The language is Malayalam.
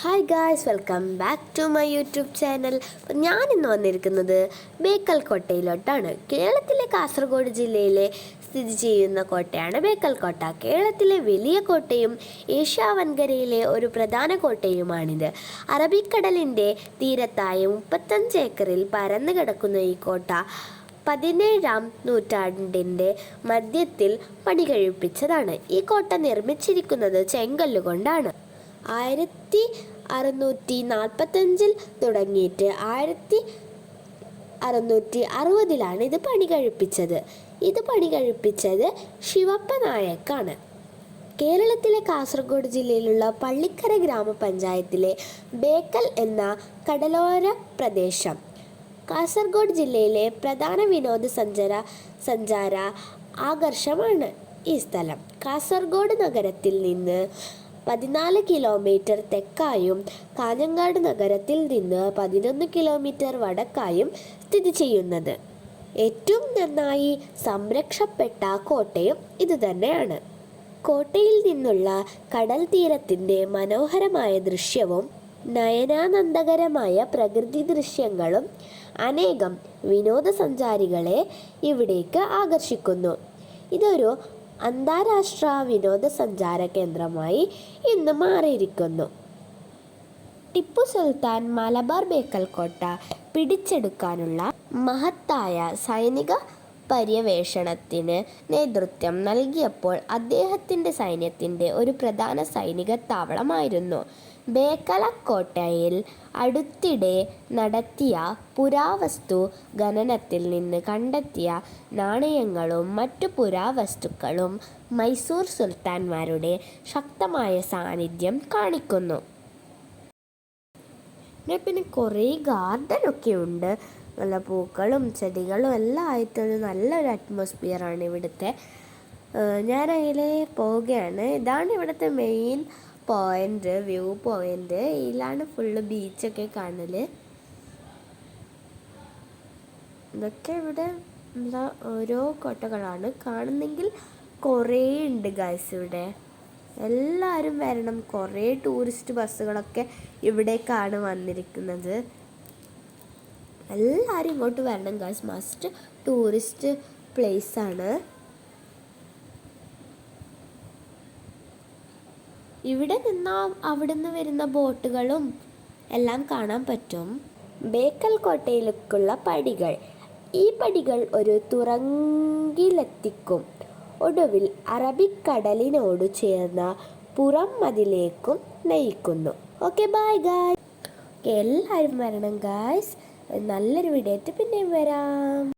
Hi guys, welcome back to my YouTube channel. അപ്പം ഞാനിന്ന് വന്നിരിക്കുന്നത് ബേക്കൽ കോട്ടയിലോട്ടാണ്. കേരളത്തിലെ കാസർഗോഡ് ജില്ലയിലെ സ്ഥിതി ചെയ്യുന്ന കോട്ടയാണ് ബേക്കൽ കോട്ട. കേരളത്തിലെ വലിയ കോട്ടയും ഏഷ്യ വൻകരയിലെ ഒരു പ്രധാന കോട്ടയുമാണിത്. അറബിക്കടലിൻ്റെ തീരത്തായ 35 ഏക്കറിൽ പരന്നു കിടക്കുന്ന ഈ കോട്ട 17-ാം നൂറ്റാണ്ടിൻ്റെ മധ്യത്തിൽ പണി കഴിപ്പിച്ചതാണ്. ഈ കോട്ട നിർമ്മിച്ചിരിക്കുന്നത് ചെങ്കല്ലുകൊണ്ടാണ്. 1645 തുടങ്ങിയിട്ട് 1660 ഇത് പണി കഴിപ്പിച്ചത് ശിവപ്പ നായക്കാണ്. കേരളത്തിലെ കാസർഗോഡ് ജില്ലയിലുള്ള പള്ളിക്കര ഗ്രാമപഞ്ചായത്തിലെ ബേക്കൽ എന്ന കടലോര പ്രദേശം കാസർഗോഡ് ജില്ലയിലെ പ്രധാന വിനോദസഞ്ചാര ആകർഷമാണ് ഈ സ്ഥലം. കാസർഗോഡ് നഗരത്തിൽ നിന്ന് 14 കിലോമീറ്റർ തെക്കായും കാഞ്ഞങ്ങാട് നഗരത്തിൽ നിന്ന് 11 കിലോമീറ്റർ വടക്കായും സ്ഥിതി ചെയ്യുന്നത്. ഏറ്റവും നന്നായി സംരക്ഷപ്പെട്ട കോട്ടയും ഇതുതന്നെയാണ്. കോട്ടയിൽ നിന്നുള്ള കടൽ തീരത്തിൻ്റെ മനോഹരമായ ദൃശ്യവും നയനാനന്ദകരമായ പ്രകൃതി ദൃശ്യങ്ങളും അനേകം വിനോദസഞ്ചാരികളെ ഇവിടേക്ക് ആകർഷിക്കുന്നു. ഇതൊരു അന്താരാഷ്ട്ര വിനോദസഞ്ചാര കേന്ദ്രമായി ഇന്ന് മാറിയിരിക്കുന്നു. ടിപ്പു സുൽത്താൻ മലബാർ ബേക്കൽ കോട്ട പിടിച്ചെടുക്കാനുള്ള മഹത്തായ സൈനിക പര്യവേഷണത്തിന് നേതൃത്വം നൽകിയപ്പോൾ അദ്ദേഹത്തിൻ്റെ സൈന്യത്തിൻ്റെ ഒരു പ്രധാന സൈനിക താവളമായിരുന്നു. ബേക്കൽ കോട്ടയിൽ അടുത്തിടെ നടത്തിയ പുരാവസ്തു ഖനനത്തിൽ നിന്ന് കണ്ടെത്തിയ നാണയങ്ങളും മറ്റു പുരാവസ്തുക്കളും മൈസൂർ സുൽത്താന്മാരുടെ ശക്തമായ സാന്നിധ്യം കാണിക്കുന്നു. പിന്നെ കുറേ ഗാർഡനൊക്കെ ഉണ്ട്. നല്ല പൂക്കളും ചെടികളും എല്ലാം ആയിട്ടൊരു നല്ലൊരു അറ്റ്മോസ്ഫിയറാണ് ഇവിടുത്തെ. ഞാൻ അതിലെ പോവുകയാണ്. ഇതാണ് ഇവിടുത്തെ മെയിൻ പോയിന്റ്, വ്യൂ പോയിന്റ്. ഇതിലാണ് ഫുള്ള് ബീച്ചൊക്കെ കാണൽ. ഇതൊക്കെ ഇവിടെ ഉള്ള ഓരോ കോട്ടകളാണ് കാണുന്നെങ്കിൽ കുറേ ഉണ്ട് ഗൈസ് ഇവിടെ. എല്ലാവരും വരണം. കുറേ ടൂറിസ്റ്റ് ബസ്സുകളൊക്കെ ഇവിടേക്കാണ് വന്നിരിക്കുന്നത്. എല്ലാവരും ഇങ്ങോട്ട് വരണം ഗൈസ്. Must tourist പ്ലേസാണ്. ഇവിടെ നിന്നാൽ അവിടുന്ന് വരുന്ന ബോട്ടുകളും എല്ലാം കാണാൻ പറ്റും. ബേക്കൽ കോട്ടയിലേക്കുള്ള പടികൾ. ഈ പടികൾ ഒരു തുറങ്കിലെത്തിക്കും. ഒടുവിൽ അറബിക്കടലിനോട് ചേർന്ന പുറം മതിലേക്കും നയിക്കുന്നു. Okay, bye guys. എല്ലാവരും വരണം ഗായ്സ്. നല്ലൊരു വീഡിയോ ആയിട്ട് പിന്നെയും വരാം.